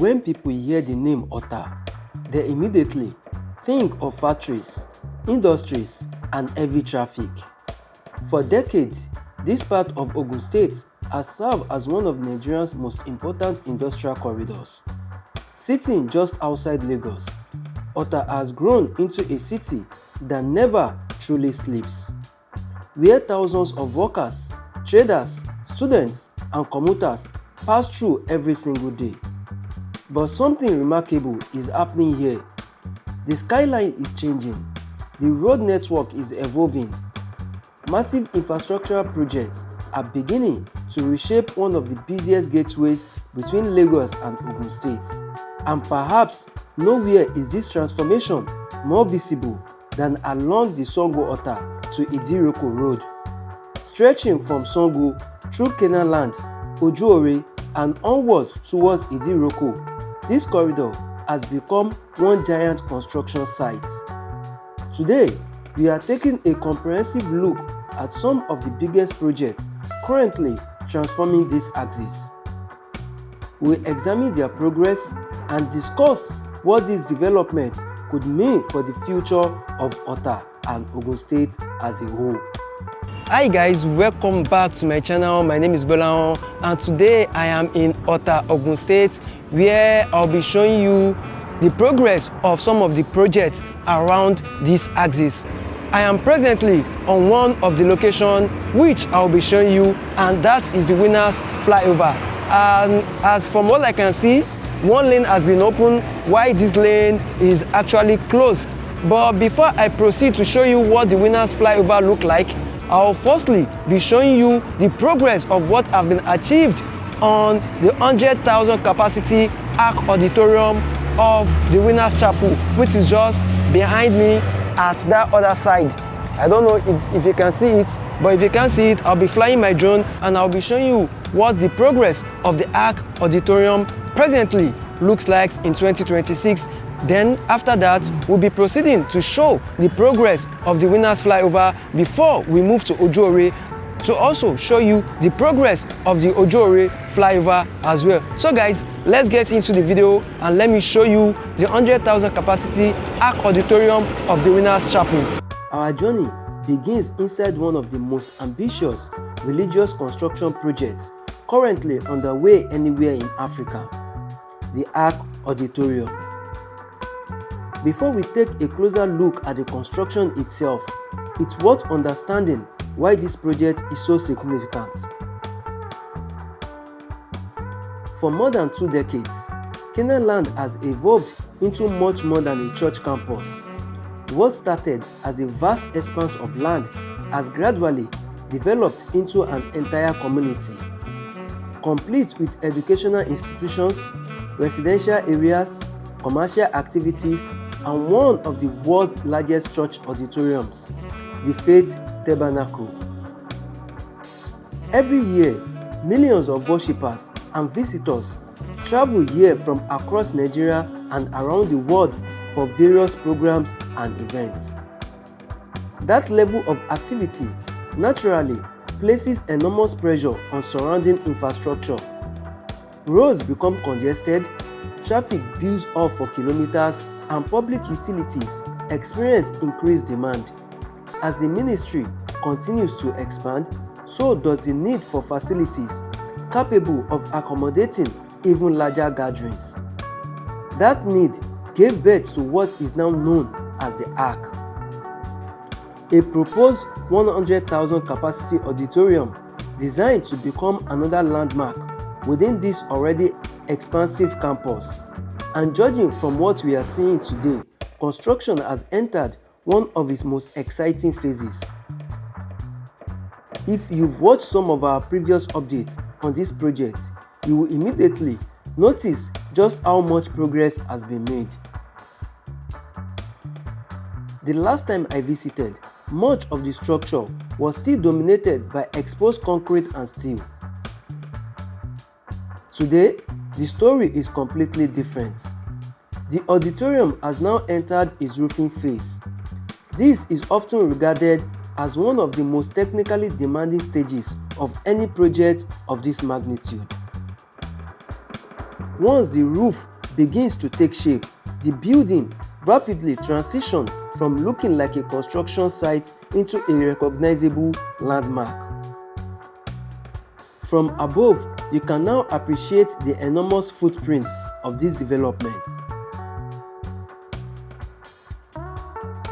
When people hear the name Ota, they immediately think of factories, industries, and heavy traffic. For decades, this part of Ogun State has served as one of Nigeria's most important industrial corridors. Sitting just outside Lagos, Ota has grown into a city that never truly sleeps, where thousands of workers, traders, students, and commuters pass through every single day. But something remarkable is happening here. The skyline is changing, the road network is evolving. Massive infrastructural projects are beginning to reshape one of the busiest gateways between Lagos and Ogun State. And perhaps nowhere is this transformation more visible than along the Sango-Ota to Idi-Iroko road. Stretching from Sango through Canaanland, Oju-Ore, and onward towards Idi-Iroko, this corridor has become one giant construction site. Today, we are taking a comprehensive look at some of the biggest projects currently transforming this axis. We'll examine their progress and discuss what these developments could mean for the future of Ota and Ogun State as a whole. Hi guys, welcome back to my channel. My name is Bolaon, and today I am in Ota, Ogun State, where I'll be showing you the progress of some of the projects around this axis. I am presently on one of the locations which I'll be showing you, and that is the Winners Flyover. And as from what I can see, one lane has been opened while this lane is actually closed. But before I proceed to show you what the Winners Flyover look like, I'll firstly be showing you the progress of what have been achieved on the 100,000 capacity Ark Auditorium of the Winners Chapel, which is just behind me at that other side. I don't know if you can see it, but if you can't see it, I'll be flying my drone and I'll be showing you what the progress of the Ark Auditorium presently looks like in 2026. Then after that, we'll be proceeding to show the progress of the Winners Flyover before we move to Oju-Ore, to also show you the progress of the Oju-Ore Flyover as well. So guys, let's get into the video and let me show you the 100,000 capacity Ark Auditorium of the Winners Chapel. Our journey begins inside one of the most ambitious religious construction projects currently underway anywhere in Africa, the Ark Auditorium. Before we take a closer look at the construction itself, it's worth understanding why this project is so significant. For more than 2 decades, Canaanland has evolved into much more than a church campus. What started as a vast expanse of land has gradually developed into an entire community, complete with educational institutions, residential areas, commercial activities, and one of the world's largest church auditoriums, the Faith Tabernacle. Every year, millions of worshippers and visitors travel here from across Nigeria and around the world for various programs and events. That level of activity naturally places enormous pressure on surrounding infrastructure. Roads become congested, traffic builds up for kilometers, and public utilities experience increased demand. As the ministry continues to expand, so does the need for facilities capable of accommodating even larger gatherings. That need gave birth to what is now known as the Ark, a proposed 100,000 capacity auditorium designed to become another landmark within this already expansive campus. And judging from what we are seeing today, construction has entered one of its most exciting phases. If you've watched some of our previous updates on this project, you will immediately notice just how much progress has been made. The last time I visited, much of the structure was still dominated by exposed concrete and steel. Today, the story is completely different. The auditorium has now entered its roofing phase. This is often regarded as one of the most technically demanding stages of any project of this magnitude. Once the roof begins to take shape, the building rapidly transitions from looking like a construction site into a recognizable landmark. From above, you can now appreciate the enormous footprints of this development.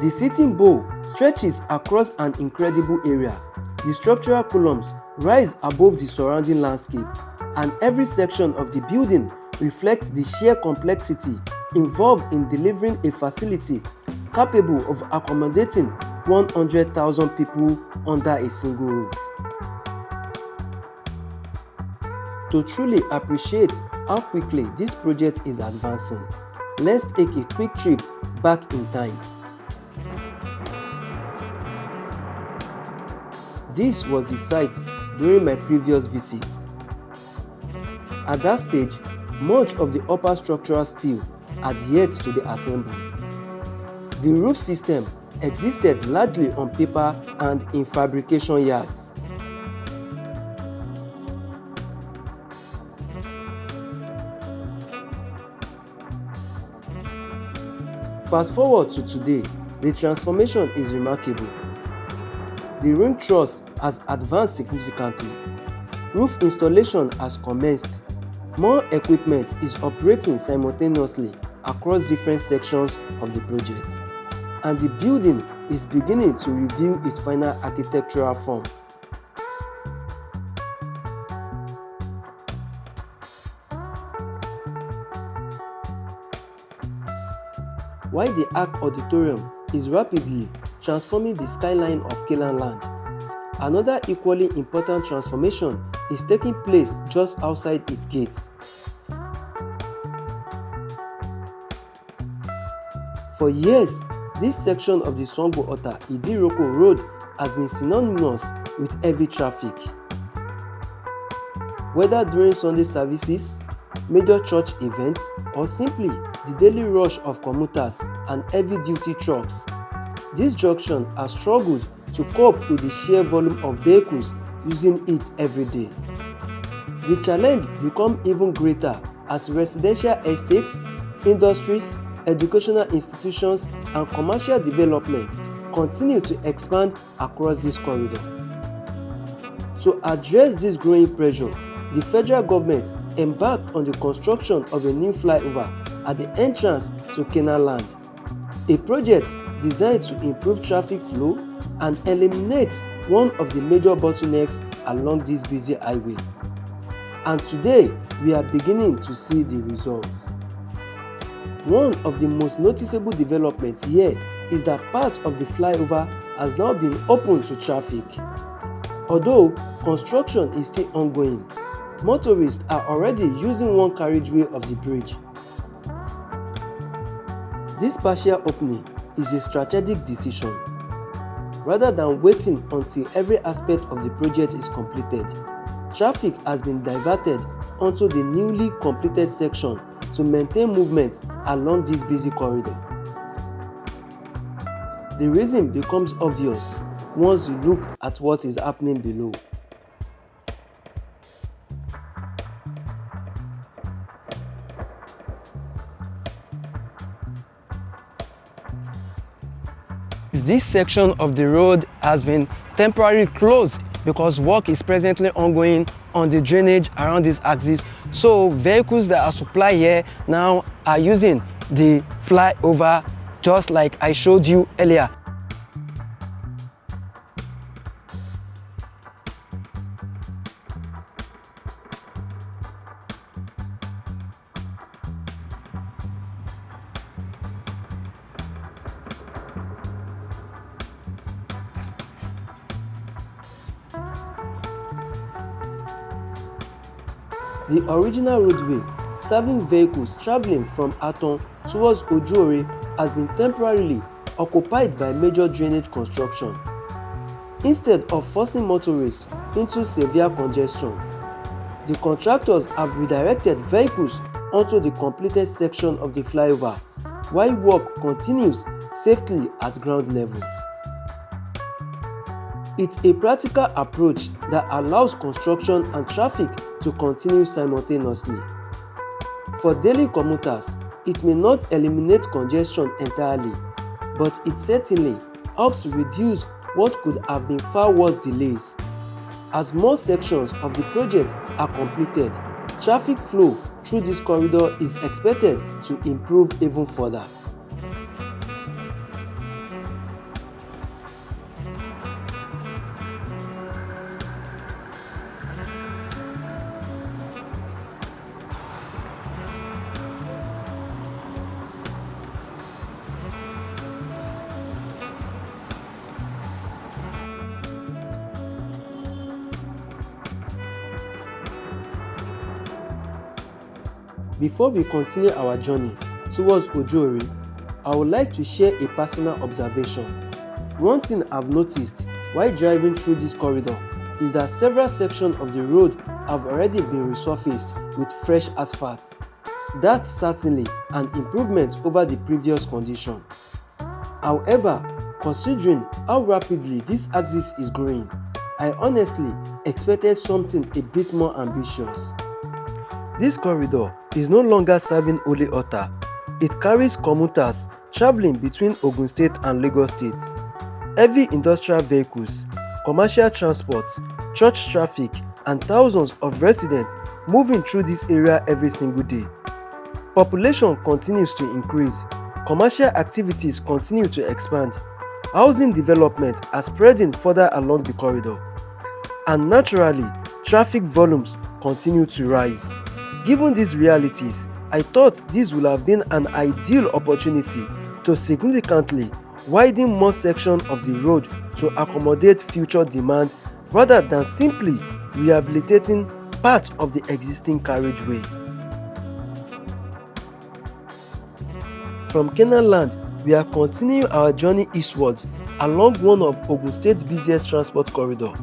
The sitting bow stretches across an incredible area. The structural columns rise above the surrounding landscape, and every section of the building reflects the sheer complexity involved in delivering a facility capable of accommodating 100,000 people under a single roof. To truly appreciate how quickly this project is advancing, let's take a quick trip back in time. This was the site during my previous visit. At that stage, much of the upper structural steel had yet to be assembled. The roof system existed largely on paper and in fabrication yards. Fast forward to today, the transformation is remarkable. The ring truss has advanced significantly. Roof installation has commenced. More equipment is operating simultaneously across different sections of the project, and the building is beginning to reveal its final architectural form. While the Ark Auditorium is rapidly transforming the skyline of Canaanland, another equally important transformation is taking place just outside its gates. For years, this section of the Sango-Ota Idi-Iroko road has been synonymous with heavy traffic. Whether during Sunday services, major church events, or simply the daily rush of commuters and heavy-duty trucks, this junction has struggled to cope with the sheer volume of vehicles using it every day. The challenge becomes even greater as residential estates, industries, educational institutions, and commercial developments continue to expand across this corridor. To address this growing pressure, the federal government embarked on the construction of a new flyover at the entrance to Canaanland, a project designed to improve traffic flow and eliminate one of the major bottlenecks along this busy highway. And today, we are beginning to see the results. One of the most noticeable developments here is that part of the flyover has now been opened to traffic. Although construction is still ongoing, motorists are already using one carriageway of the bridge. This partial opening is a strategic decision. Rather than waiting until every aspect of the project is completed, traffic has been diverted onto the newly completed section to maintain movement along this busy corridor. The reason becomes obvious once you look at what is happening below. This section of the road has been temporarily closed because work is presently ongoing on the drainage around this axis. So vehicles that are supplied here now are using the flyover just like I showed you earlier. The original roadway serving vehicles traveling from Aton towards Oju-Ore has been temporarily occupied by major drainage construction. Instead of forcing motorists into severe congestion, the contractors have redirected vehicles onto the completed section of the flyover while work continues safely at ground level. It's a practical approach that allows construction and traffic to continue simultaneously. For daily commuters, it may not eliminate congestion entirely, but it certainly helps reduce what could have been far worse delays. As more sections of the project are completed, traffic flow through this corridor is expected to improve even further. Before we continue our journey towards Oju-Ore, I would like to share a personal observation. One thing I've noticed while driving through this corridor is that several sections of the road have already been resurfaced with fresh asphalt. That's certainly an improvement over the previous condition. However, considering how rapidly this axis is growing, I honestly expected something a bit more ambitious. This corridor is no longer serving only Ota. It carries commuters traveling between Ogun State and Lagos State. Heavy industrial vehicles, commercial transport, church traffic, and thousands of residents moving through this area every single day. Population continues to increase, commercial activities continue to expand, housing development are spreading further along the corridor, and naturally, traffic volumes continue to rise. Given these realities, I thought this would have been an ideal opportunity to significantly widen more sections of the road to accommodate future demand rather than simply rehabilitating part of the existing carriageway. From Canaanland, we are continuing our journey eastwards along one of Ogun State's busiest transport corridors.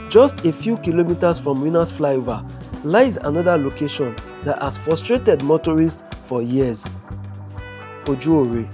Just a few kilometers from Winners Flyover lies another location that has frustrated motorists for years: Oju-Ore.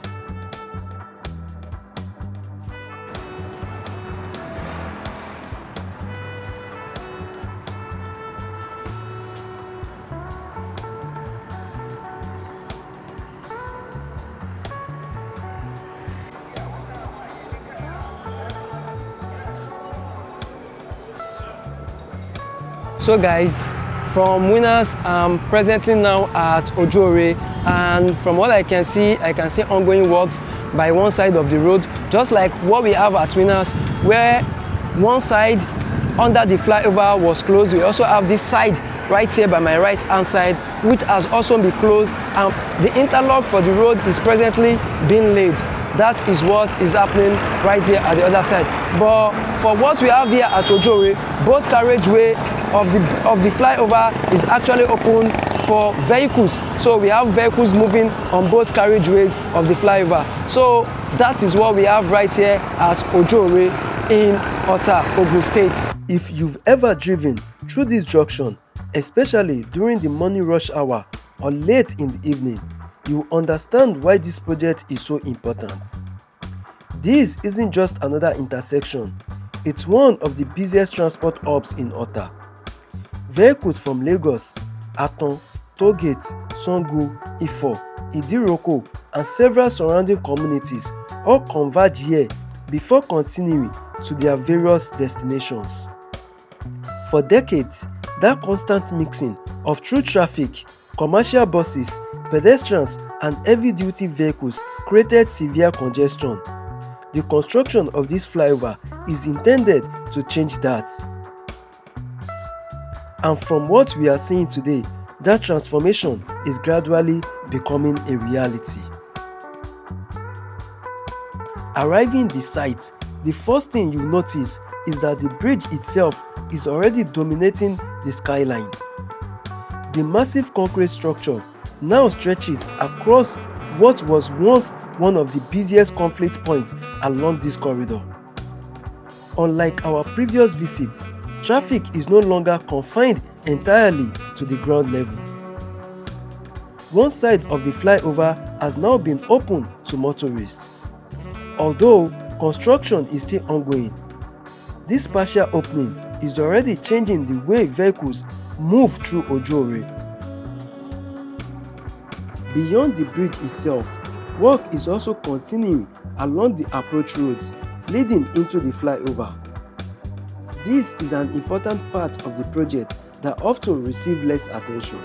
So guys, from Winners, I'm presently now at Oju-Ore, and from what I can see ongoing works by one side of the road, just like what we have at Winners, where one side under the flyover was closed. We also have this side right here by my right hand side, which has also been closed, and the interlock for the road is presently being laid. That is what is happening right there at the other side. But for what we have here at Oju-Ore, both carriageway of the flyover is actually open for vehicles. So we have vehicles moving on both carriageways of the flyover. So that is what we have right here at Oju-Ore in Ota, Ogun State. If you've ever driven through this junction, especially during the morning rush hour or late in the evening, you understand why this project is so important. This isn't just another intersection, it's one of the busiest transport hubs in Ota. Vehicles from Lagos, Aton, Tollgate, Sango, Ifo, Idi-Iroko, and several surrounding communities all converge here before continuing to their various destinations. For decades, that constant mixing of through traffic, commercial buses, pedestrians, and heavy-duty vehicles created severe congestion. The construction of this flyover is intended to change that. And from what we are seeing today, that transformation is gradually becoming a reality. Arriving the site, the first thing you notice is that the bridge itself is already dominating the skyline. The massive concrete structure now stretches across what was once one of the busiest conflict points along this corridor. Unlike our previous visit, traffic is no longer confined entirely to the ground level. One side of the flyover has now been opened to motorists. Although construction is still ongoing, this partial opening is already changing the way vehicles move through Oju-Ore. Beyond the bridge itself, work is also continuing along the approach roads leading into the flyover. This is an important part of the project that often receives less attention.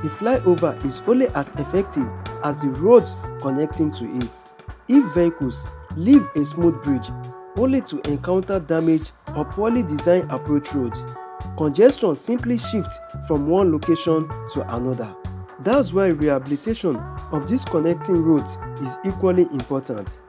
A flyover is only as effective as the roads connecting to it. If vehicles leave a smooth bridge only to encounter damage or poorly designed approach roads, congestion simply shifts from one location to another. That's why rehabilitation of these connecting roads is equally important.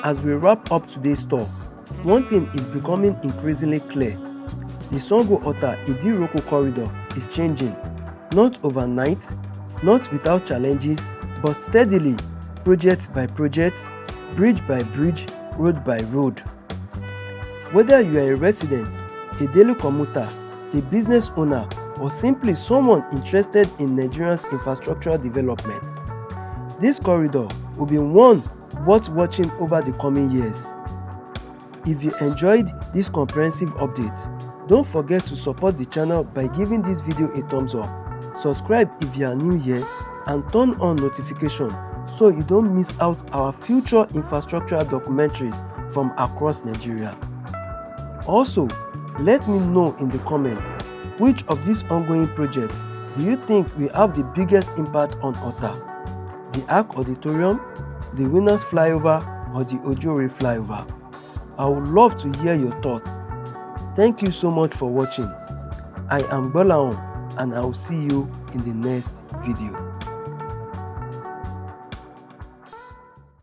As we wrap up today's tour, one thing is becoming increasingly clear. The Sango-Ota Idi-Iroko corridor is changing, not overnight, not without challenges, but steadily, project by project, bridge by bridge, road by road. Whether you are a resident, a daily commuter, a business owner, or simply someone interested in Nigeria's infrastructural development, this corridor will be one worth watching over the coming years. If you enjoyed this comprehensive update, don't forget to support the channel by giving this video a thumbs up, subscribe if you are new here, and turn on notifications so you don't miss out our future infrastructural documentaries from across Nigeria. Also, let me know in the comments which of these ongoing projects do you think will have the biggest impact on Ota: the Ark Auditorium, the Winners Flyover, or the Oju-Ore Flyover? I would love to hear your thoughts. Thank you so much for watching. I am Bolaon, and I will see you in the next video.